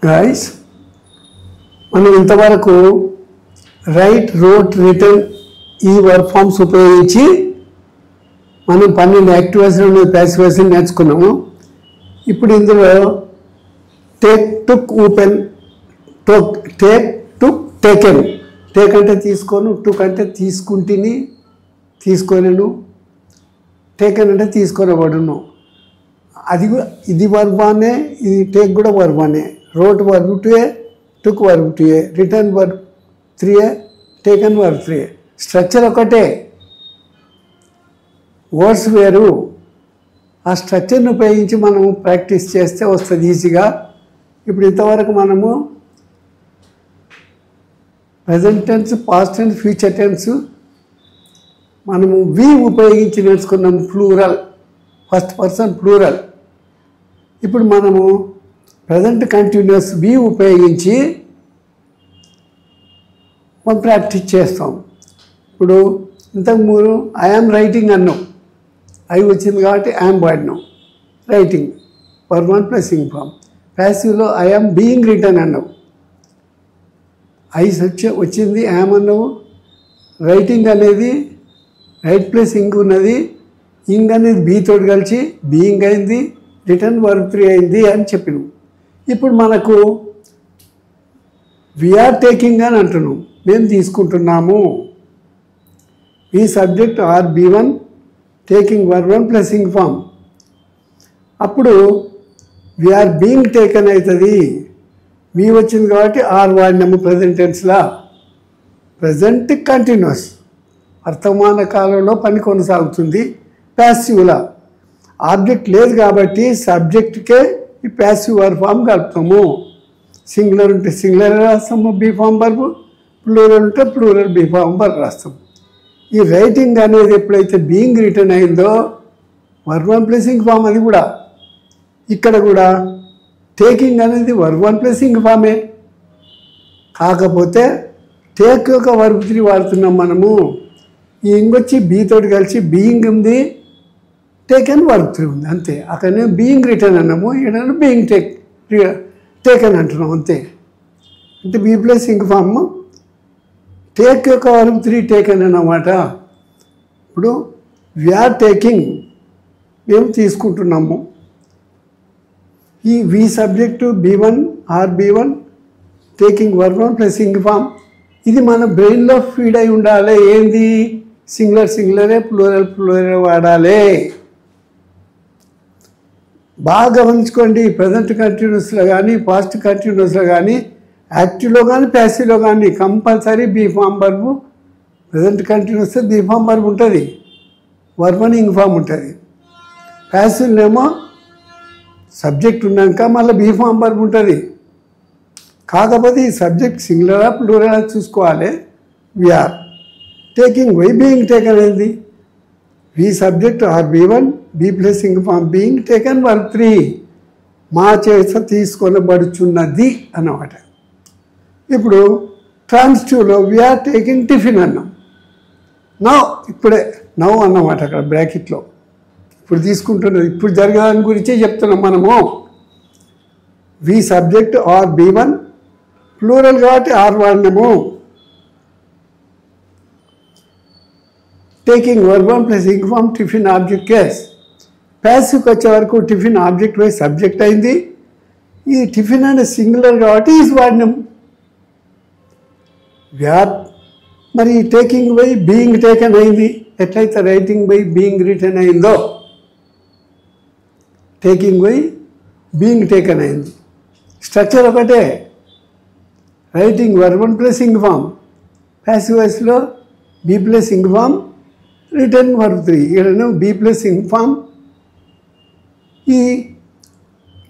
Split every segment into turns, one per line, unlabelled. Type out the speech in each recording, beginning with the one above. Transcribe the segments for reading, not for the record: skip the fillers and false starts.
Guys, మనం ఇంతవరకు right, wrote, return ఈ వర్క్ ఫామ్స్ ఉపయోగించి మనం 12 యాక్టివ్ వాయిస్లు ఉన్న ప్యాసివ్ వాయిస్లు నేర్చుకున్నాము. ఇప్పుడు ఇందులో టేక్, టుక్, ఓపెన్, టేక్, టుక్, టేకెన్. టేక్ అంటే తీసుకోను, టుక్ అంటే తీసుకుంటుని, తీసుకోలేను, టేకెన్ అంటే తీసుకొనబడును. అది ఇది వర్బానే, ఇది టేక్ కూడా వర్బానే. Wrote verb 2A, took verb 2A, written verb 3A, taken verb 3A. Structure ఒకటే, వర్డ్స్ వేరు. ఆ స్ట్రక్చర్ని ఉపయోగించి మనము ప్రాక్టీస్ చేస్తే వస్తుంది ఈజీగా. ఇప్పుడు ఇంతవరకు మనము present tense, past tense, future tense మనము వి ఉపయోగించి నేర్చుకున్నాము. Plural, first person plural. ఇప్పుడు మనము ప్రజెంట్ కంటిన్యూస్ వి ఉపయోగించి మనం ప్రాక్టీస్ చేస్తాం. ఇప్పుడు ఇంతకుముందు ఐఆమ్ రైటింగ్ అన్నాం, అవి వచ్చింది కాబట్టి ఐఆమ్ వాడినాం. Writing verb 1 plus ing form. ప్యాసివ్లో ఐఆమ్ బీయింగ్ రిటర్న్ అన్నావు, ఐస్ వచ్చింది, ఐఆమ్ అన్నావు. రైటింగ్ అనేది రైట్ ప్లస్ ఇంగ్ ఉన్నది, ఇంగ్ అనేది బీ తోటి కలిసి బీయింగ్ అయింది, రిటర్న్ వర్బ్ 3 అయింది అని చెప్పినాం. ఇప్పుడు మనకు వీఆర్ టేకింగ్ అని అంటున్నాం, మేము తీసుకుంటున్నాము. ఈ subject are B1 taking verb 1 plus ing form. అప్పుడు వీఆర్ బీయింగ్ టేకన్ అవుతుంది. మీ వచ్చింది కాబట్టి ఆర్ వాడినాము ప్రజెంట్ టెన్స్లా. ప్రజెంట్ కంటిన్యూస్, వర్తమాన కాలంలో పని కొనసాగుతుంది. ప్యాసివ్లా ఆబ్జెక్ట్ లేదు కాబట్టి సబ్జెక్ట్కే ఈ ప్యాసివ్ వర్బ్ ఫామ్ కలుపుతాము. సింగులర్ ఉంటే సింగులర్ రాస్తాము బీ ఫామ్ వర్బ్, ప్లూరల్ ఉంటే ప్లూరల్ బీ ఫామ్ వర్బ్ రాస్తాము. ఈ రైటింగ్ అనేది ఎప్పుడైతే బీయింగ్ రిటర్న్ అయిందో వర్బ్ 1 ప్లస్ ఇంగ్ ఫామ్, అది కూడా ఇక్కడ కూడా టేకింగ్ అనేది వర్బ్ 1 ప్లస్ ఇంగ్ ఫామే. కాకపోతే టేక్ యొక్క వర్బ్ 3 వాడుతున్నాం మనము. ఈ ఇంగ్ వచ్చి బీ తోటి కలిసి బీయింగ్ ఉంది, టేకెన్ వర్బ్ 3 ఉంది, అంతే. అక్కడ బీయింగ్ రిటర్న్ అన్నాము, ఇక్కడ బీయింగ్ టేకెన్ అంటున్నాం, అంతే. అంటే be plus ing form, take యొక్క వర్బ్ 3 టేకెన్ అన్నమాట. ఇప్పుడు వీఆర్ టేకింగ్, మేము తీసుకుంటున్నాము. ఈ we subject B1 are B1 taking verb 1 plus ing form. ఇది మన బ్రెయిన్లో ఫీడ్ అయి ఉండాలి. ఏంది? సింగులర్ సింగులరే, ప్లూరల్ ప్లూరల్ వాడాలి. బాగా గమనించుకోండి. ప్రజెంట్ కంటిన్యూస్లో కానీ, పాస్ట్ కంటిన్యూస్లో కానీ, యాక్టివ్లో కానీ, ప్యాసివ్లో కానీ compulsory be form verb. Present continuous be form verb ఉంటుంది, వర్బ్ 1 ఇంగ్ ఫామ్ ఉంటుంది. ప్యాసివ్నేమో సబ్జెక్ట్ ఉన్నాక మళ్ళీ బీ ఫామ్ వర్బ్ ఉంటుంది. కాకపోతే ఈ సబ్జెక్ట్ సింగులరా ప్లూరలా చూసుకోవాలి. We are taking by being taken అయింది. We subject are B1 be plus ing form being taken verb 3, మా చేత తీసుకొనబడుచున్నది అన్నమాట. ఇప్పుడు ట్రాన్సిటివ్లో వీఆర్ టేకింగ్ టిఫిన్ అన్నాం. నౌ, ఇప్పుడే నౌ అన్నమాట అక్కడ బ్రాకెట్లో. ఇప్పుడు తీసుకుంటున్నది, ఇప్పుడు జరగదాని గురించే చెప్తున్నాం మనము. We subject are B1 plural కాబట్టి ఆర్ వాడినాము. Taking verb 1 plus ing form tiffin object case. ప్యాసివ్కి వచ్చే వరకు టిఫిన్ ఆబ్జెక్ట్ వైజ్ సబ్జెక్ట్ అయింది. ఈ టిఫిన్ అనే సింగులర్ కాబట్టి ఈజ్ వాడినాము. వీఆర్ మరి టేకింగ్ బై బీయింగ్ టేకన్ అయింది. ఎట్లయితే రైటింగ్ బై బీయింగ్ రిటర్న్ అయిందో టేకింగ్ బై బీయింగ్ టేకన్ అయింది. స్ట్రక్చర్ ఒకటే, writing verb 1 plus ing form. Passive వాయిస్లో be plus ing form, written verb 3. ఇక్కడ బీ ప్లస్ ఇంగ్ ఫామ్, ఈ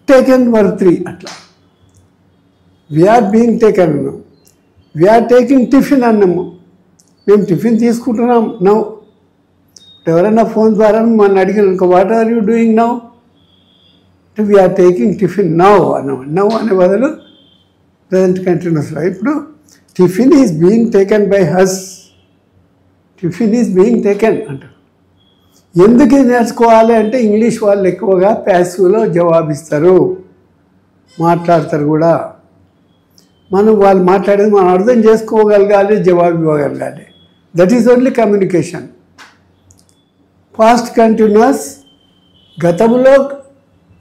టేకెన్ వర్బ్ 3. అట్లా we are being taken అన్నాం. వీఆర్ టేకింగ్ టిఫిన్ అన్నాము, మేము టిఫిన్ తీసుకుంటున్నాం. నౌ ఎవరైనా ఫోన్ ద్వారా మనం అడిగిన what are you doing now, we are taking tiffin now అన్నాం. నౌ అనే బదులు ప్రజెంట్ కంటిన్యూస్లో. ఇప్పుడు tiffin is being taken by us, tiffin is being taken అంటారు. ఎందుకు నేర్చుకోవాలి అంటే ఇంగ్లీష్ వాళ్ళు ఎక్కువగా ప్యాసివ్లో జవాబిస్తారు, మాట్లాడతారు కూడా. మనం వాళ్ళు మాట్లాడేది మనం అర్థం చేసుకోగలగాలి, జవాబు ఇవ్వగలగాలి. That is only communication. Past continuous గతంలో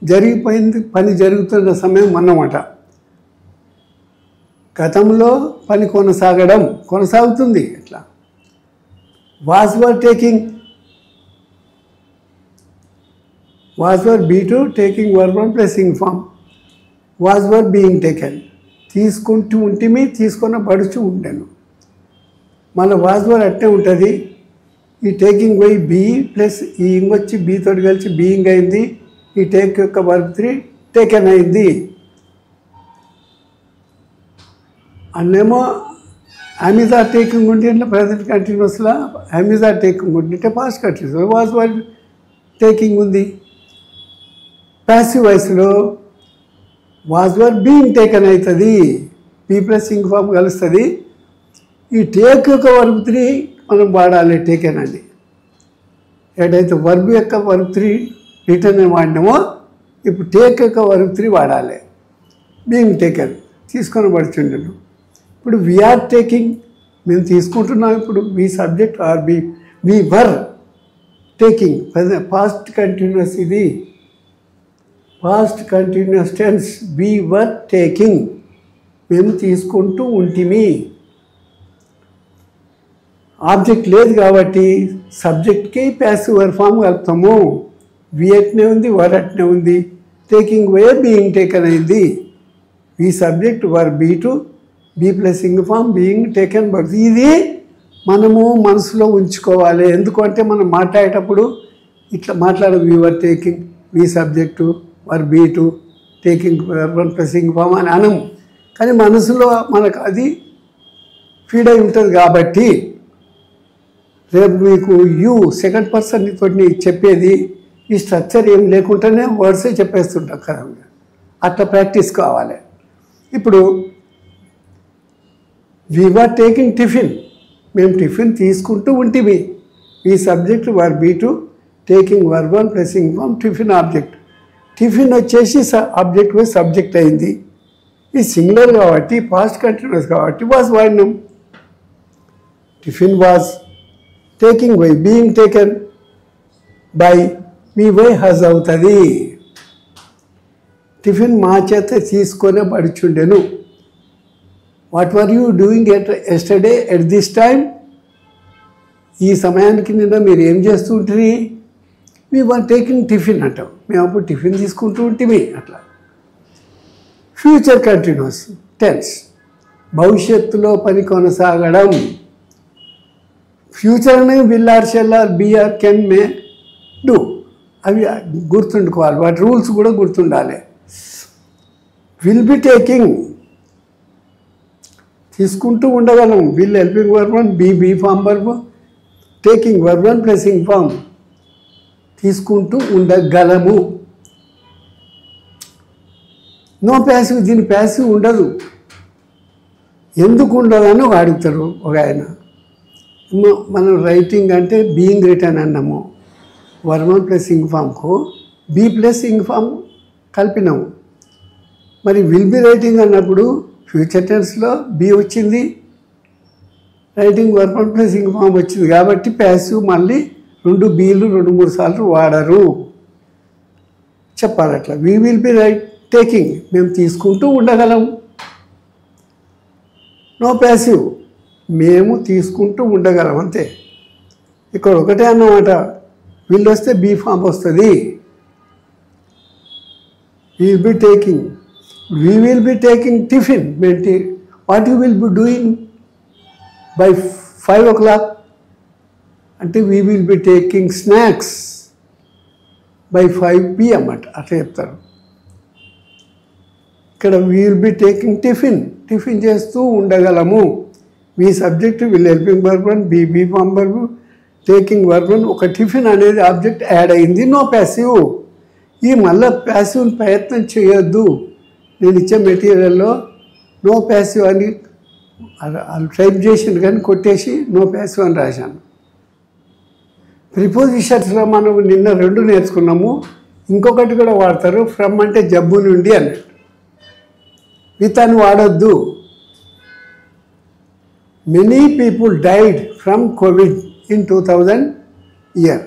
జరిగిపోయింది, పని జరుగుతున్న సమయం అన్నమాట. గతంలో పని కొనసాగుతుంది. అట్లా was were taking, was were B2 taking verb 1 plus ing form. Was were being taken, తీసుకుంటూ ఉంటిమి, తీసుకున్న పడుచు ఉండేను. మళ్ళీ వాజ్ వర్ అట్టే ఉంటుంది. ఈ టేకింగ్ పోయి బీ ప్లస్ ఈ ఇంగొచ్చి బీ తోటి కలిసి బీయింగ్ అయింది. ఈ టేక్ యొక్క verb 3 టేకెన్ అయింది. అన్నేమో అమీజ్ ఆర్ టేకింగ్ ఉంటే ప్రజెంట్ కంటిన్యూస్లో అమీజ్ ఆర్ టేకింగ్ ఉంటే past continuous was were taking ఉంది. ప్యాసివ్ వాయిస్లో వాజ్ వర్ బీయింగ్ టేకెన్ అవుతుంది, బీ ప్లస్ ఇంగ్ ఫామ్ కలుస్తుంది. ఈ టేక్ యొక్క verb 3 మనం వాడాలి టేకెన్ అని. ఏదైతే వర్బ్ యొక్క verb 3 రిటర్న్ అని వాడినామో ఇప్పుడు టేక్ యొక్క verb 3 వాడాలి. బీయింగ్ టేకెన్ తీసుకొని పడుచుండను. ఇప్పుడు వీఆర్ టేకింగ్ మేము తీసుకుంటున్నాం. ఇప్పుడు we subject are we were taking past continuous. ఇది past continuous tense. We were taking, మేము తీసుకుంటూ ఉంటిమి. ఆబ్జెక్ట్ లేదు కాబట్టి సబ్జెక్ట్కి ప్యాసివ్ వర్బ్ ఫామ్ కలుపుతాము. వి అట్నే ఉంది, వర్ అట్నే ఉంది. టేకింగ్ పోయే బీయింగ్ టేకెన్ అయింది. ఈ subject were B2 be plus ing form being taken పడుతుంది. ఇది మనము మనసులో ఉంచుకోవాలి. ఎందుకంటే మనం మాట్లాడేటప్పుడు ఇట్లా మాట్లాడదు. We were taking, we subject were B2 taking verb 1 plus ing form అని అనము. కానీ మనసులో మనకు అది ఫీడ్ అయి ఉంటుంది. కాబట్టి రేపు మీకు యూ సెకండ్ పర్సన్ తోటి చెప్పేది ఈ స్ట్రక్చర్ ఏం లేకుండానే వర్డ్సే చెప్పేస్తుంటాం కదా. అట్లా ప్రాక్టీస్ కావాలి. ఇప్పుడు వీ వర్ టేకింగ్ టిఫిన్, మేము టిఫిన్ తీసుకుంటూ ఉంటిమి. ఈ subject were B2 taking verb 1 plus ing form tiffin object. Tiffin వచ్చేసి ఆబ్జెక్ట్ పోయి సబ్జెక్ట్ అయింది. ఇది సింగులర్ కాబట్టి పాస్ట్ కంటిన్యూస్ కాబట్టి వాజ్ వాడినాం. Tiffin was taking by being taken by me by us అవుతుంది. టిఫిన్ మా చేత తీసుకొనే పడుచుండెను. What were you doing yesterday at this time, ఈ సమయానికి నిన్న మీరు ఏం చేస్తూ ఉంటుంది? వీ వర్ టేకింగ్ టిఫిన్ అంటాం. మేము అప్పుడు టిఫిన్ తీసుకుంటూ ఉంటుంది. అట్లా ఫ్యూచర్ కంటిన్యూస్ టెన్స్, భవిష్యత్తులో పని కొనసాగడం. ఫ్యూచర్ అనేది will or shall or be or can may do, అవి గుర్తుండుకోవాలి. వాటి రూల్స్ కూడా గుర్తుండాలి. విల్ బి టేకింగ్ తీసుకుంటూ ఉండగలం. Will helping verb 1 be form verb taking verb 1 plus ing form తీసుకుంటూ ఉండగలము. నో ప్యాసివ్, దీని ప్యాసివ్ ఉండదు. ఎందుకు ఉండదని అడుగుతారు ఒక ఆయన. మనం రైటింగ్ అంటే బీయింగ్ రిటర్న్ అన్నాము. verb 1 ప్లస్ ఇంగ్ ఫామ్కు బీ ప్లస్ ఇంగ్ ఫామ్ కలిపినాము. మరి విల్ బి రైటింగ్ అన్నప్పుడు ఫ్యూచర్ టెన్స్లో బీ వచ్చింది, writing verb 1 plus ing form వచ్చింది. కాబట్టి ప్యాసివ్ మళ్ళీ 2 బీలు 2-3 సార్లు వాడరు. చెప్పాలి అట్లా. వీ విల్ బి టేకింగ్, మేము తీసుకుంటూ ఉండగలం. నో ప్యాసివ్, మేము తీసుకుంటూ ఉండగలం అంతే. ఇక్కడ ఒకటే అన్నమాట. విల్ వస్తే బీ ఫామ్ వస్తుంది. Will be taking, we will be taking tiffin. What you will be doing by 5 o'clock అంటే we will be taking snacks by 5 PM అంట. అట్లా చెప్తారు. ఇక్కడ we will be taking tiffin, tiffin చేస్తూ ఉండగలము. మీ subject will helping verb 1 be form verb taking verb 1 ఒక tiffin అనేది ఆబ్జెక్ట్ యాడ్ అయింది. No passive. ఈ మళ్ళీ ప్యాసివ్ ప్రయత్నం చేయొద్దు. నేను ఇచ్చే మెటీరియల్లో నో ప్యాసివ్ అని టైప్ చేసింది కానీ కొట్టేసి నో ప్యాసివ్ అని రాశాను. ప్రిపోజిషన్స్లో మనం నిన్న 2 నేర్చుకున్నాము. ఇంకొకటి కూడా వాడతారు. ఫ్రమ్ అంటే జబ్బు నుండి అన్నట్టు. విత్ అని వాడొద్దు. Many people died from Covid in 2000 year.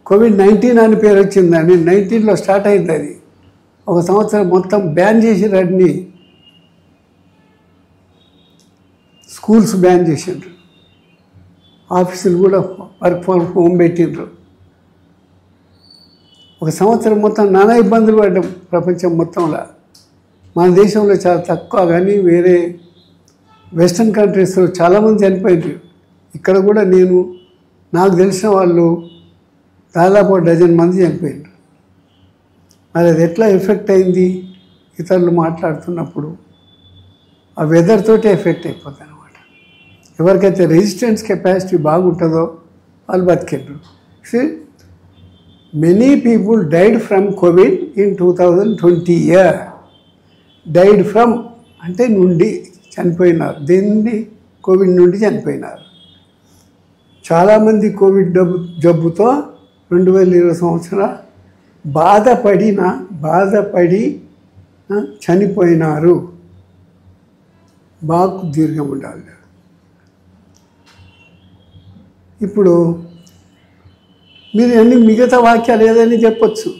COVID-19 అని పేరు వచ్చిందని 19లో స్టార్ట్ అయింది. అది ఒక సంవత్సరం మొత్తం బ్యాన్ చేసిర్రు. అన్ని స్కూల్స్ బ్యాన్ చేసిండ్రు, ఆఫీసులు కూడా వర్క్ ఫ్రమ్ హోమ్ పెట్టిండ్రు. ఒక సంవత్సరం మొత్తం నానా ఇబ్బందులు పడ్డాం ప్రపంచం మొత్తంలో. మన దేశంలో చాలా తక్కువ, కానీ వేరే వెస్ట్రన్ కంట్రీస్లో చాలామంది చనిపోయిండ్రు. ఇక్కడ కూడా నాకు తెలిసిన వాళ్ళు దాదాపు 12 మంది చనిపోయిండ్రు. మరి అది ఎట్లా ఎఫెక్ట్ అయింది? ఇతరులు మాట్లాడుతున్నప్పుడు ఆ వెదర్ తోటే ఎఫెక్ట్ అయిపోతుంది అనమాట. ఎవరికైతే రెసిస్టెన్స్ కెపాసిటీ బాగుంటుందో వాళ్ళు బతికిండ్రు. Many people died from Covid in 2020 year. Died from అంటే నుండి చనిపోయినారు. దేని కోవిడ్ నుండి చనిపోయినారు. చాలామంది కోవిడ్ జబ్బుతో 2020 సంవత్సరం బాధపడి చనిపోయినారు. బాగా దీర్ఘం ఉండాలి. ఇప్పుడు మీరు అన్ని మిగతా వాక్యాలు ఏదని చెప్పొచ్చు.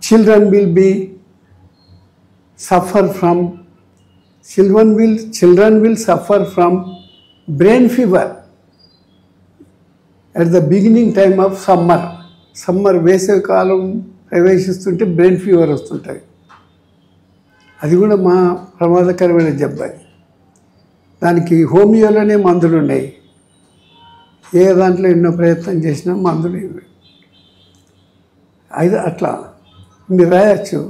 Children will suffer from brain fever at the beginning time of summer వేసవి కాలం ప్రవేశిస్తుంటే బ్రెయిన్ ఫీవర్ వస్తుంటుంది. అది కూడా మా ప్రమాదకరమైన జబ్బు. అది దానికి హోమియోలోనే మందులు ఉన్నాయి. ఏ దాంట్లో ఎన్నో ప్రయత్నం చేసినా మందులు ఇవి. అయితే అట్లా మీరు రాయచ్చు.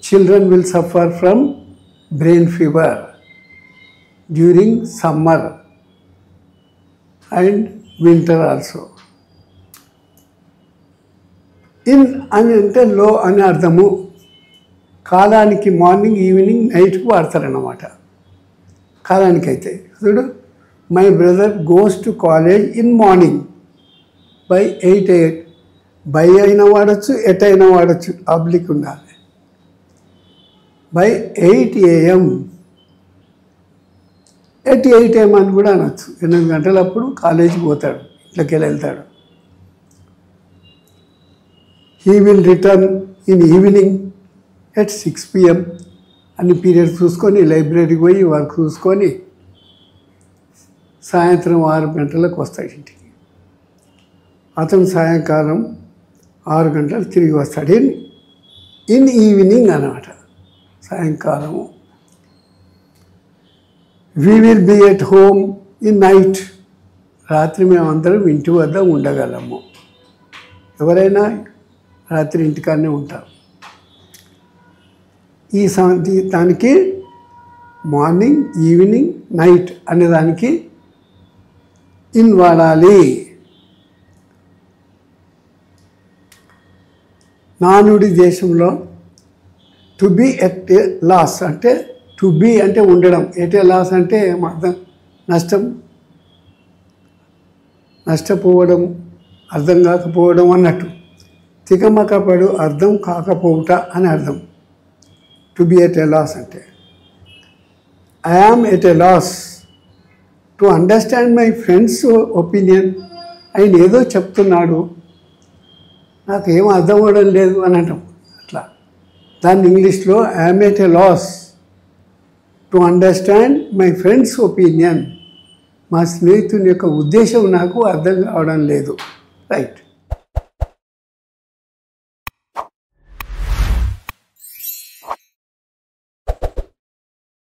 Children will suffer from brain fever during summer and winter also. In అని అంటే లో అని అర్థము. కాలానికి మార్నింగ్, ఈవినింగ్, నైట్కు వాడతారన్నమాట. కాలానికి అయితే చూడు, my brother goes to college in morning by 8 AM. By అయినా వాడచ్చు, ఎట్ అయినా వాడచ్చు, పబ్లిక్ ఉండాలి. by 8 AM. at 8 AM అని కూడా అనొచ్చు. 8 గంటలప్పుడు కాలేజీకి పోతాడు, ఇట్లకి వెళ్తాడు. He will return in evening at 6 PM. అన్ని పీరియడ్స్ చూసుకొని లైబ్రరీకి పోయి వర్క్ చూసుకొని సాయంత్రం 6 గంటలకు వస్తాడు ఇంటికి. అతను సాయంకాలం 6 గంటలకు తిరిగి వస్తాడు. ఇన్ ఈవినింగ్ అన్నమాట, సాయంకాలము. We will be at home in night. రాత్రి మేమందరం ఇంటి వద్ద ఉండగలము. ఎవరైనా రాత్రి ఇంటికాడనే ఉంటారు. దానికి మార్నింగ్, ఈవినింగ్, నైట్ అనే దానికి ఇన్ వాడాలి. నానుడి దేశంలో to be at a loss అంటే, టు బీ అంటే ఉండడం, ఎట్ ఏ లాస్ అంటే అర్థం నష్టపోవడం, అర్థం కాకపోవడం అన్నట్టు. తికమకపడు, అర్థం కాకపోవుట అని అర్థం. To be at a loss అంటే, I am at a loss to understand my friend's opinion. ఆయన ఏదో చెప్తున్నాడు, నాకు ఏం అర్థం అవ్వడం లేదు అని అంటాం. అట్లా దాన్ని ఇంగ్లీష్లో I am at a loss to understand my friend's opinion. మా స్నేహితుని యొక్క ఉద్దేశం నాకు అర్థం కావడం లేదు. రైట్.